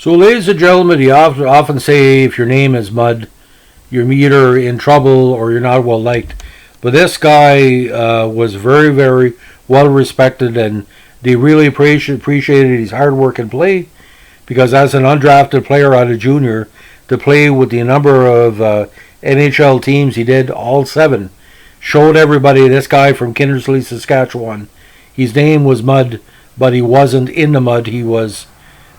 So, ladies and gentlemen, you often say if your name is Mud, you're either in trouble or you're not well liked. But this guy was very, very well respected, and they really appreciated his hard work and play, because as an undrafted player out of junior, to play with the number of NHL teams he did, all 7, showed everybody this guy from Kindersley, Saskatchewan. His name was Mud, but he wasn't in the mud. He was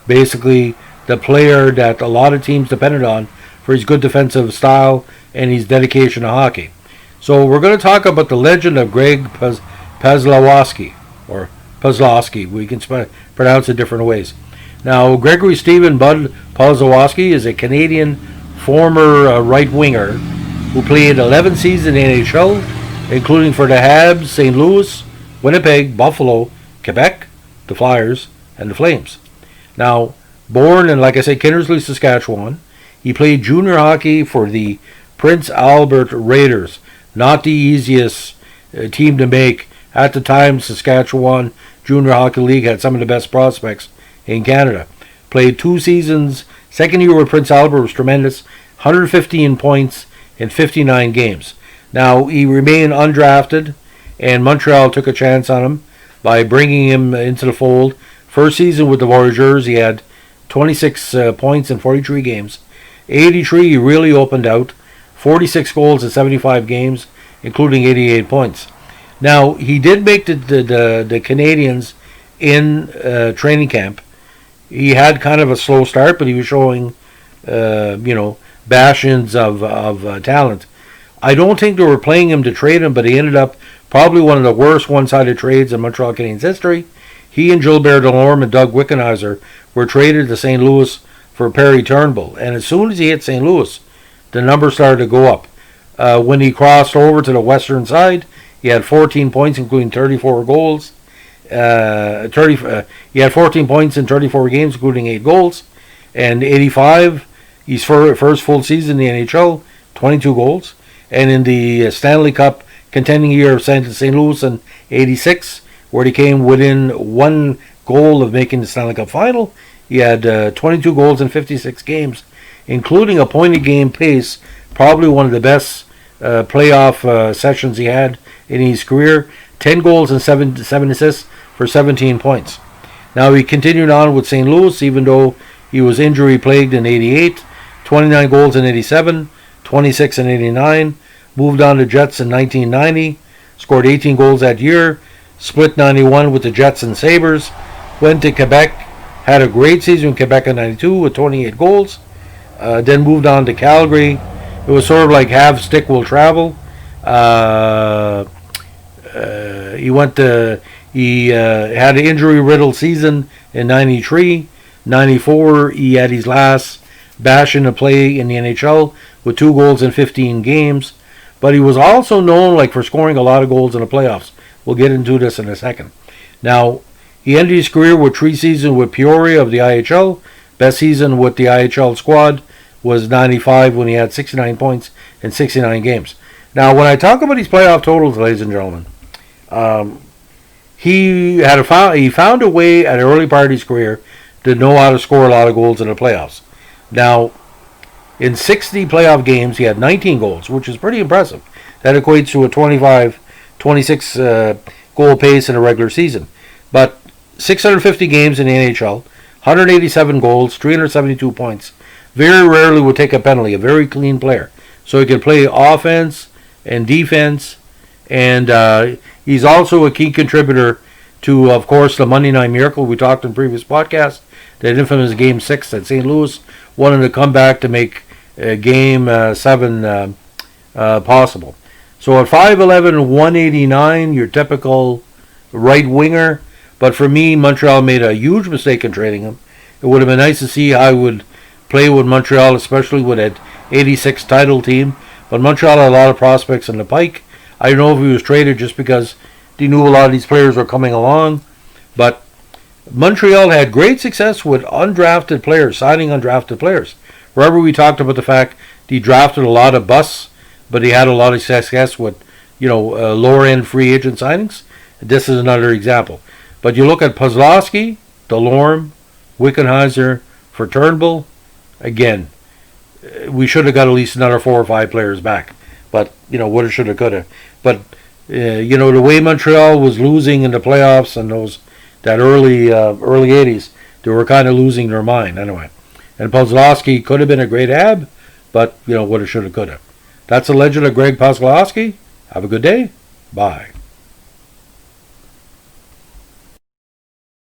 basically the player that a lot of teams depended on for his good defensive style and his dedication to hockey. So we're going to talk about the legend of Greg Paslawski, or Paslawski. We can pronounce it different ways. Now, Gregory Stephen Bud Paslawski is a Canadian former right winger who played 11 seasons in the NHL, including for the Habs, St. Louis, Winnipeg, Buffalo, Quebec, the Flyers, and the Flames. Now, born in, like I said, Kindersley, Saskatchewan, he played junior hockey for the Prince Albert Raiders. Not the easiest team to make. At the time, Saskatchewan Junior Hockey League had some of the best prospects in Canada. Played 2 seasons. Second year with Prince Albert was tremendous. 115 points in 59 games. Now, he remained undrafted, and Montreal took a chance on him by bringing him into the fold. First season with the Voyageurs, he had 26 points in 43 games. 83, he really opened out. 46 goals in 75 games, including 88 points. Now, he did make the Canadians in training camp. He had kind of a slow start, but he was showing, bastions of talent. I don't think they were playing him to trade him, but he ended up probably one of the worst one-sided trades in Montreal Canadiens history. He and Gilbert Delorme and Doug Wickenheiser were traded to St. Louis for Perry Turnbull. And as soon as he hit St. Louis, the numbers started to go up. When he crossed over to the western side, he had 14 points, including 34 goals. He had 14 points in 34 games, including 8 goals. And 85, his first full season in the NHL, 22 goals. And in the Stanley Cup contending year of St. Louis in 86, where he came within 1 goal of making the Stanley Cup final, he had 22 goals in 56 games, including a pointed game pace, probably one of the best playoff sessions he had in his career. 10 goals and 7 assists for 17 points. Now, he continued on with St. Louis, even though he was injury-plagued in 88, 29 goals in 87, 26 in 89, moved on to Jets in 1990, scored 18 goals that year, split 91 with the Jets and Sabres, went to Quebec, had a great season in Quebec in 92 with 28 goals, then moved on to Calgary. It was sort of like have stick will travel. He had an injury-riddled season in 93. 94, he had his last bash in the play in the NHL with 2 goals in 15 games. But he was also known for scoring a lot of goals in the playoffs. We'll get into this in a second. Now, he ended his career with 3 seasons with Peoria of the IHL. Best season with the IHL squad was 95 when he had 69 points in 69 games. Now, when I talk about these playoff totals, ladies and gentlemen, he found a way at an early part of his career to know how to score a lot of goals in the playoffs. Now, in 60 playoff games, he had 19 goals, which is pretty impressive. That equates to a 26 goal pace in a regular season. But 650 games in the NHL, 187 goals, 372 points. Very rarely would take a penalty, a very clean player. So he can play offense and defense, and he's also a key contributor to, of course, the Monday Night Miracle. We talked in previous podcasts, that infamous Game 6 at St. Louis, wanted to come back to make Game 7 possible. So at 5'11", 189, your typical right winger. But for me, Montreal made a huge mistake in trading him. It would have been nice to see how he would play with Montreal, especially with that 86 title team. But Montreal had a lot of prospects in the pike. I don't know if he was traded just because they knew a lot of these players were coming along. But Montreal had great success with undrafted players, signing undrafted players. Remember, we talked about the fact he drafted a lot of busts, but he had a lot of success with, lower-end free agent signings. This is another example. But you look at Paslawski, Delorme, Wickenheiser, For Turnbull, again, we should have got at least another 4 or 5 players back. But, woulda, shoulda, coulda. But, the way Montreal was losing in the playoffs and that early 80s, they were kind of losing their mind anyway. And Paslawski could have been a great ab, but, woulda, shoulda, coulda. That's the legend of Greg Paslawski. Have a good day. Bye.